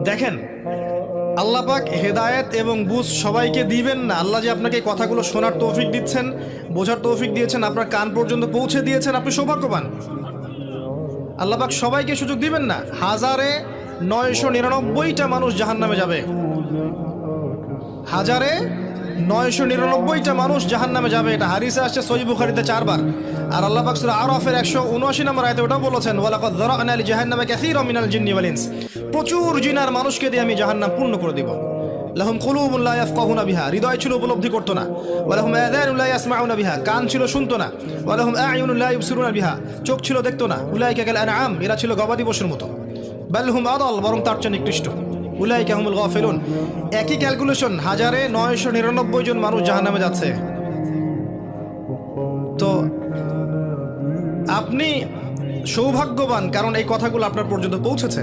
দেখেন, আল্লাহ পাক হেদায়েত এবং বুঝ সবাইকে দিবেন না। আল্লাহ যে আপনাকে এই কথাগুলো শোনার তৌফিক দিচ্ছেন, বোঝার তৌফিক দিয়েছেন, আপনার কান পর্যন্ত পৌঁছে দিয়েছেন, আপনি সৌভাগ্যবান। আল্লাহ পাক সবাইকে সুযোগ দিবেন না। 1999টা মানুষ জাহান্নামে যাবে, 1999টা মানুষ জাহান্নামে যাবে। এটা হাদিসে আসছে সহিহ বুখারীতে 4 বার। আর আল্লাহ পাক সূরা আরাফের 179 নম্বর আয়াতে ওটাও বলেছেন, ওয়ালাকাদ যারা'না লিজাহান্নামা কাসীরাম মিনাল জিন্নি ওয়াল ইনস। প্রচুর জিন আর মানুষকে দিয়ে আমি জাহান্নাম পূর্ণ করে দিব। লাহুম কুলুবুন লা ইয়াফকাহুনা বিহা, হৃদয় ছিল উপলব্ধি করতো না। ওয়া লাহুম আযানুন লা ইয়াসমাউনা বিহা, কান ছিল শুনতো না। ওয়া লাহুম আ'য়ুনুন লা ইবসিরুনা বিহা, চোখ ছিল দেখতো না। উলাইকা কাল আনআম, এরা ছিল গবাদি পশুর মতো। বাল হুম আদাল, বরং তার চেয়ে নিকৃষ্ট। উলাইকা হুমুল গাফিলুন। একই ক্যালকুলেশন, 1999 জন মানুষ জাহান্নামে যাচ্ছে। তো আপনি সৌভাগ্যবান, কারণ এই কথাগুলো আপনার পর্যন্ত পৌঁছেছে।